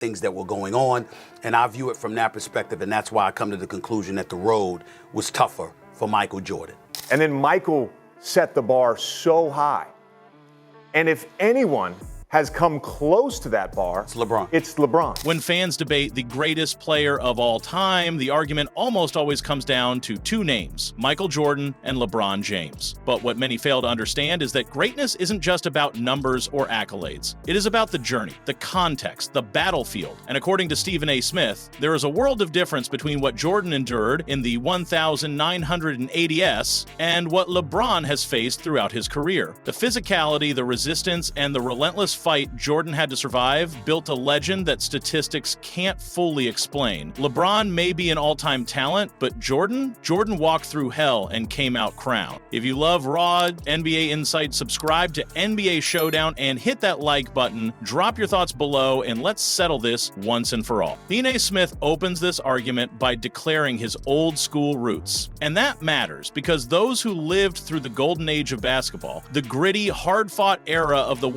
things that were going on. And I view it from that perspective, and that's why I come to the conclusion that the road was tougher for Michael Jordan. And then Michael set the bar so high. And if anyone has come close to that bar, It's LeBron. It's LeBron. When fans debate the greatest player of all time, the argument almost always comes down to two names, Michael Jordan and LeBron James. But what many fail to understand is that greatness isn't just about numbers or accolades. It is about the journey, the context, the battlefield. And according to Stephen A. Smith, there is a world of difference between what Jordan endured in the 1980s and what LeBron has faced throughout his career. The physicality, the resistance, and the relentless fight Jordan had to survive built a legend that statistics can't fully explain. LeBron may be an all-time talent, but Jordan walked through hell and came out crowned. If you love raw NBA insight, subscribe to NBA Showdown and hit that like button. Drop your thoughts below and let's settle this once and for all. Stephen A. Smith opens this argument by declaring his old school roots. And that matters because those who lived through the golden age of basketball, the gritty, hard-fought era of the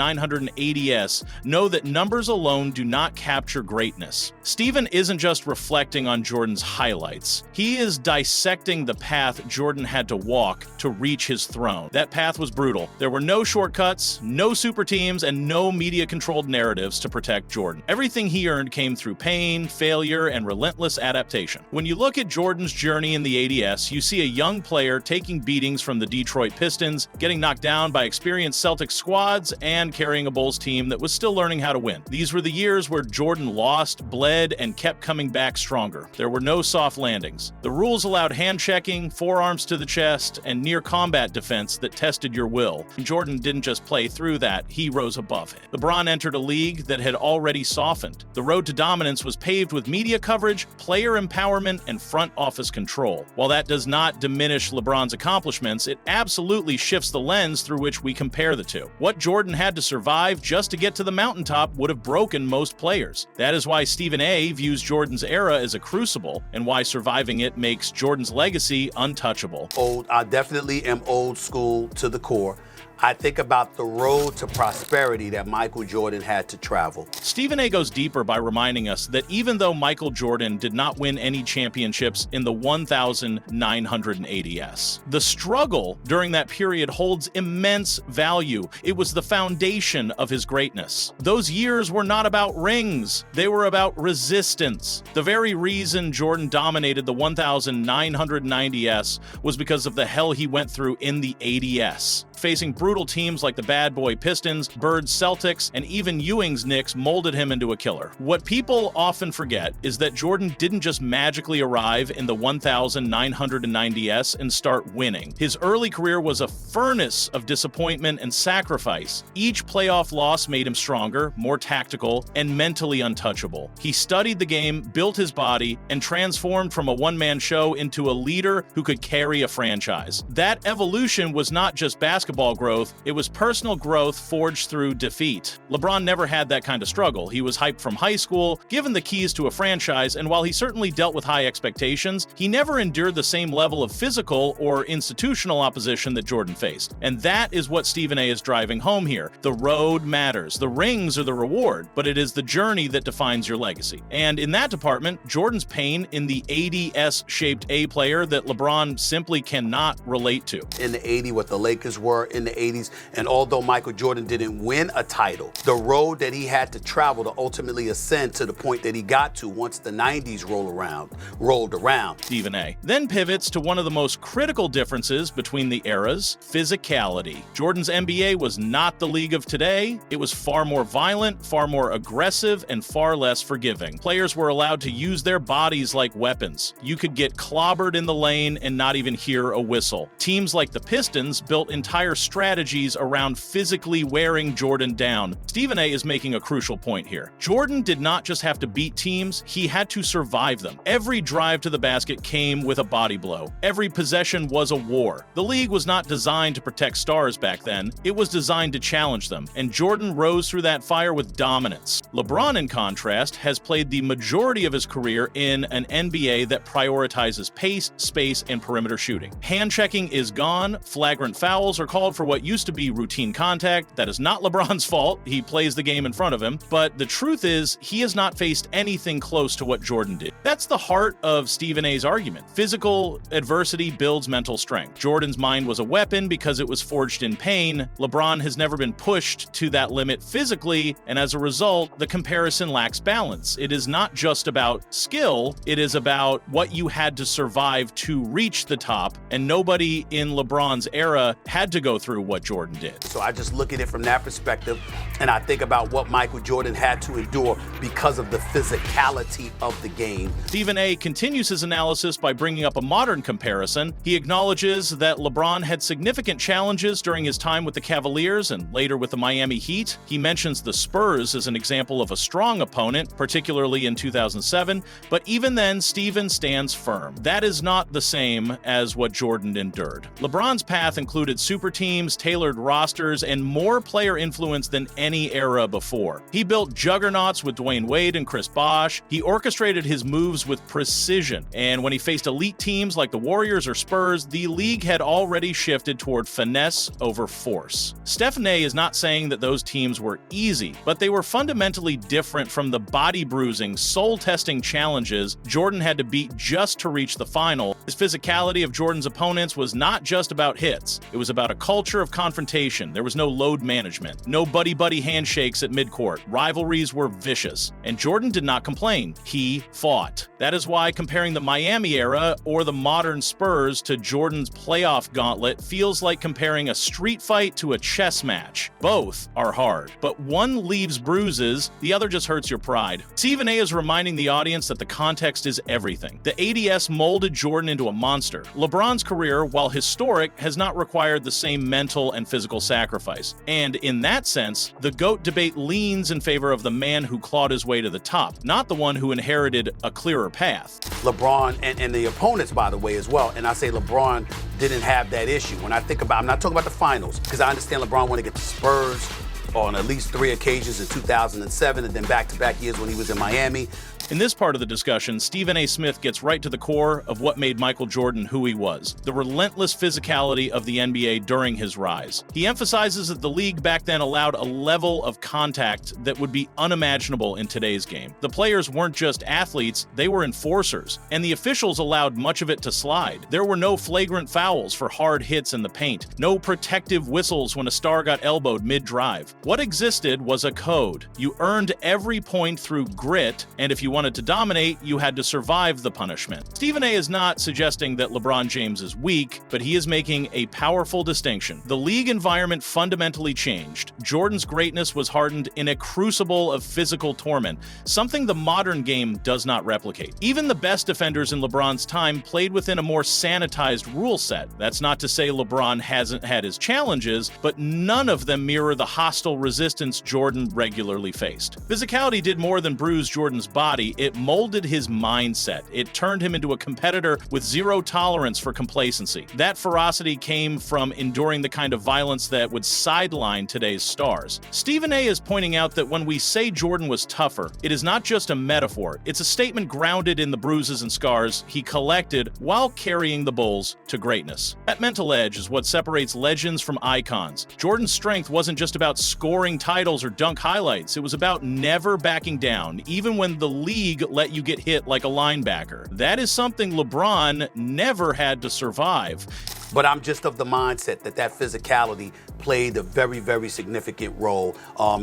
1980s, know that numbers alone do not capture greatness. Stephen isn't just reflecting on Jordan's highlights. He is dissecting the path Jordan had to walk to reach his throne. That path was brutal. There were no shortcuts, no super teams, and no media-controlled narratives to protect Jordan. Everything he earned came through pain, failure, and relentless adaptation. When you look at Jordan's journey in the 80s, you see a young player taking beatings from the Detroit Pistons, getting knocked down by experienced Celtics squads, and carrying a Bulls team that was still learning how to win. These were the years where Jordan lost, bled, and kept coming back stronger. There were no soft landings. The rules allowed hand-checking, forearms to the chest, and near-combat defense that tested your will. Jordan didn't just play through that, he rose above it. LeBron entered a league that had already softened. The road to dominance was paved with media coverage, player empowerment, and front office control. While that does not diminish LeBron's accomplishments, it absolutely shifts the lens through which we compare the two. What Jordan had to survive just to get to the mountaintop would have broken most players. That is why Stephen A. views Jordan's era as a crucible, and why surviving it makes Jordan's legacy untouchable. I definitely am old school to the core. I think about the road to prosperity that Michael Jordan had to travel. Stephen A. goes deeper by reminding us that even though Michael Jordan did not win any championships in the 1980s, the struggle during that period holds immense value. It was the foundation of his greatness. Those years were not about rings, they were about resistance. The very reason Jordan dominated the 1990s was because of the hell he went through in the 80s. Facing brutal teams like the Bad Boy Pistons, Bird's Celtics, and even Ewing's Knicks molded him into a killer. What people often forget is that Jordan didn't just magically arrive in the 1990s and start winning. His early career was a furnace of disappointment and sacrifice. Each playoff loss made him stronger, more tactical, and mentally untouchable. He studied the game, built his body, and transformed from a one-man show into a leader who could carry a franchise. That evolution was not just basketball growth, it was personal growth forged through defeat. LeBron never had that kind of struggle. He was hyped from high school, given the keys to a franchise, and while he certainly dealt with high expectations, he never endured the same level of physical or institutional opposition that Jordan faced. And that is what Stephen A. is driving home here. The road matters. The rings are the reward, but it is the journey that defines your legacy. And in that department, Jordan's pain in the 80s-shaped A player that LeBron simply cannot relate to. In the 80s, what the Lakers were in the 80s, and although Michael Jordan didn't win a title, the road that he had to travel to ultimately ascend to the point that he got to once the 90s rolled around. Stephen A. then pivots to one of the most critical differences between the eras, physicality. Jordan's NBA was not the league of today. It was far more violent, far more aggressive, and far less forgiving. Players were allowed to use their bodies like weapons. You could get clobbered in the lane and not even hear a whistle. Teams like the Pistons built entire strategies around physically wearing Jordan down. Stephen A. is making a crucial point here. Jordan did not just have to beat teams, he had to survive them. Every drive to the basket came with a body blow. Every possession was a war. The league was not designed to protect stars back then, it was designed to challenge them, and Jordan rose through that fire with dominance. LeBron, in contrast, has played the majority of his career in an NBA that prioritizes pace, space, and perimeter shooting. Hand checking is gone, flagrant fouls are called for what what used to be routine contact. That is not LeBron's fault. He plays the game in front of him. But the truth is, he has not faced anything close to what Jordan did. That's the heart of Stephen A's argument. Physical adversity builds mental strength. Jordan's mind was a weapon because it was forged in pain. LeBron has never been pushed to that limit physically, and as a result, the comparison lacks balance. It is not just about skill, it is about what you had to survive to reach the top, and nobody in LeBron's era had to go through what Jordan did. So I just look at it from that perspective, and I think about what Michael Jordan had to endure because of the physicality of the game. Stephen A continues his analysis by bringing up a modern comparison. He acknowledges that LeBron had significant challenges during his time with the Cavaliers and later with the Miami Heat. He mentions the Spurs as an example of a strong opponent, particularly in 2007, but even then, Stephen stands firm. That is not the same as what Jordan endured. LeBron's path included super teams, tailored rosters, and more player influence than any era before. He built juggernauts with Dwayne Wade and Chris Bosh. He orchestrated his moves with precision, and when he faced elite teams like the Warriors or Spurs, the league had already shifted toward finesse over force. Stephen A is not saying that those teams were easy, but they were fundamentally different from the body-bruising, soul-testing challenges Jordan had to beat just to reach the final. His physicality of Jordan's opponents was not just about hits. It was about a culture of confrontation. There was no load management, no buddy-buddy handshakes at midcourt. Rivalries were vicious, and Jordan did not complain. He fought. That is why comparing the Miami era or the modern Spurs to Jordan's playoff gauntlet feels like comparing a street fight to a chess match. Both are hard, but one leaves bruises, the other just hurts your pride. Stephen A is reminding the audience that the context is everything. The ADS molded Jordan into a monster. LeBron's career, while historic, has not required the same mental and physical sacrifice. And in that sense, the GOAT debate leans in favor of the man who clawed his way to the top, not the one who inherited a clearer path. LeBron and the opponents, by the way, as well. And I say LeBron didn't have that issue. When I think about, I'm not talking about the finals, because I understand LeBron wanted to get the Spurs on at least 3 occasions in 2007 and then back-to-back years when he was in Miami. In this part of the discussion, Stephen A. Smith gets right to the core of what made Michael Jordan who he was, the relentless physicality of the NBA during his rise. He emphasizes that the league back then allowed a level of contact that would be unimaginable in today's game. The players weren't just athletes, they were enforcers, and the officials allowed much of it to slide. There were no flagrant fouls for hard hits in the paint, no protective whistles when a star got elbowed mid-drive. What existed was a code. You earned every point through grit, and if you wanted to dominate, you had to survive the punishment. Stephen A is not suggesting that LeBron James is weak, but he is making a powerful distinction. The league environment fundamentally changed. Jordan's greatness was hardened in a crucible of physical torment, something the modern game does not replicate. Even the best defenders in LeBron's time played within a more sanitized rule set. That's not to say LeBron hasn't had his challenges, but none of them mirror the hostile resistance Jordan regularly faced. Physicality did more than bruise Jordan's body. It molded his mindset. It turned him into a competitor with zero tolerance for complacency. That ferocity came from enduring the kind of violence that would sideline today's stars. Stephen A is pointing out that when we say Jordan was tougher, it is not just a metaphor. It's a statement grounded in the bruises and scars he collected while carrying the Bulls to greatness. That mental edge is what separates legends from icons. Jordan's strength wasn't just about scoring titles or dunk highlights. It was about never backing down, even when the league let you get hit like a linebacker. That is something LeBron never had to survive. But I'm just of the mindset that physicality played a very, very significant role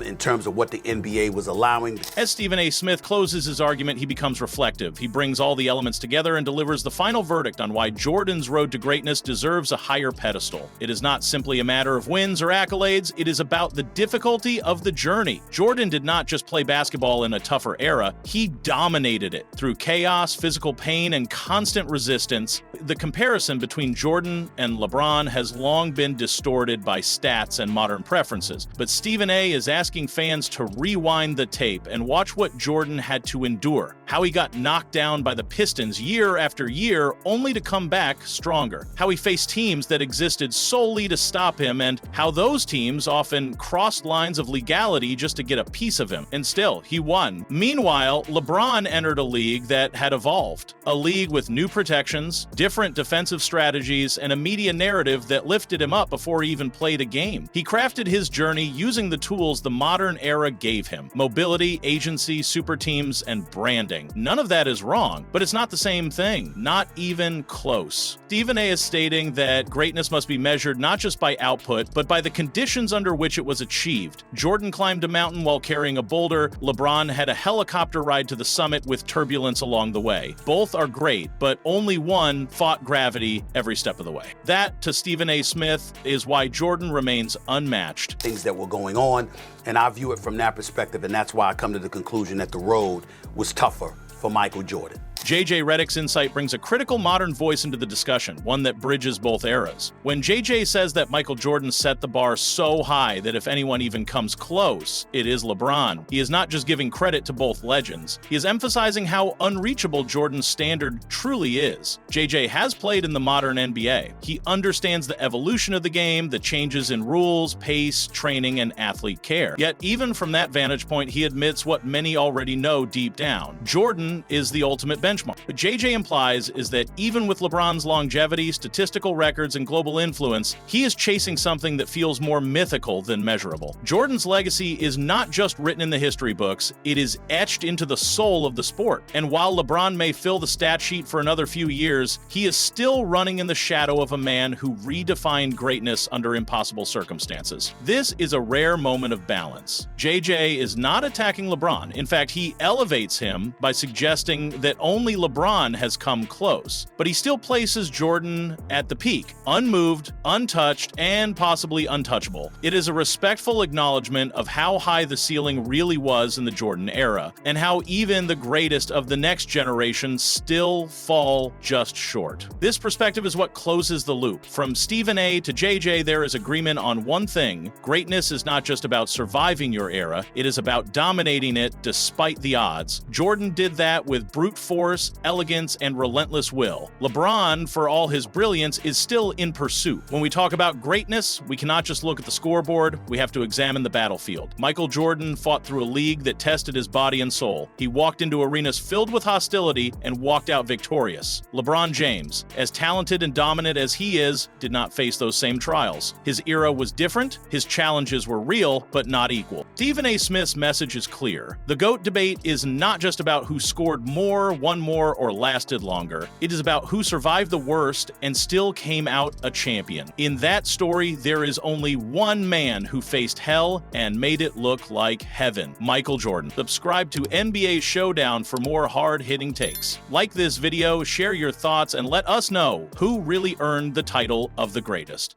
in terms of what the NBA was allowing. As Stephen A. Smith closes his argument, he becomes reflective. He brings all the elements together and delivers the final verdict on why Jordan's road to greatness deserves a higher pedestal. It is not simply a matter of wins or accolades. It is about the difficulty of the journey. Jordan did not just play basketball in a tougher era. He dominated it through chaos, physical pain, and constant resistance. The comparison between Jordan and LeBron has long been distorted by stats and modern preferences, but Stephen A is asking fans to rewind the tape and watch what Jordan had to endure, how he got knocked down by the Pistons year after year only to come back stronger, how he faced teams that existed solely to stop him, and how those teams often crossed lines of legality just to get a piece of him, and still, he won. Meanwhile, LeBron entered a league that had evolved, a league with new protections, different defensive strategies, and a media narrative that lifted him up before he even played a game. He crafted his journey using the tools the modern era gave him: mobility, agency, super teams, and branding. None of that is wrong, but it's not the same thing. Not even close. Stephen A. is stating that greatness must be measured not just by output, but by the conditions under which it was achieved. Jordan climbed a mountain while carrying a boulder. LeBron had a helicopter ride to the summit with turbulence along the way. Both are great, but only one fought gravity every step of the way. That, to Stephen A. Smith, is why Jordan remains unmatched. Things that were going on, and I view it from that perspective, and that's why I come to the conclusion that the road was tougher for Michael Jordan. JJ Redick's insight brings a critical modern voice into the discussion, one that bridges both eras. When JJ says that Michael Jordan set the bar so high that if anyone even comes close, it is LeBron, he is not just giving credit to both legends, he is emphasizing how unreachable Jordan's standard truly is. JJ has played in the modern NBA. He understands the evolution of the game, the changes in rules, pace, training, and athlete care. Yet even from that vantage point, he admits what many already know deep down: Jordan is the ultimate benchmark. What JJ implies is that even with LeBron's longevity, statistical records, and global influence, he is chasing something that feels more mythical than measurable. Jordan's legacy is not just written in the history books, it is etched into the soul of the sport. And while LeBron may fill the stat sheet for another few years, he is still running in the shadow of a man who redefined greatness under impossible circumstances. This is a rare moment of balance. JJ is not attacking LeBron. In fact, he elevates him by suggesting that only LeBron has come close, but he still places Jordan at the peak, unmoved, untouched, and possibly untouchable. It is a respectful acknowledgement of how high the ceiling really was in the Jordan era, and how even the greatest of the next generation still fall just short. This perspective is what closes the loop. From Stephen A. to JJ, there is agreement on one thing: greatness is not just about surviving your era, it is about dominating it despite the odds. Jordan did that with brute force, elegance, and relentless will. LeBron, for all his brilliance, is still in pursuit. When we talk about greatness, we cannot just look at the scoreboard, we have to examine the battlefield. Michael Jordan fought through a league that tested his body and soul. He walked into arenas filled with hostility and walked out victorious. LeBron James, as talented and dominant as he is, did not face those same trials. His era was different, his challenges were real, but not equal. Stephen A. Smith's message is clear. The GOAT debate is not just about who scored more, won more, or lasted longer. It is about who survived the worst and still came out a champion. In that story, there is only one man who faced hell and made it look like heaven: Michael Jordan. Subscribe to NBA Showdown for more hard-hitting takes. Like this video, share your thoughts, and let us know who really earned the title of the greatest.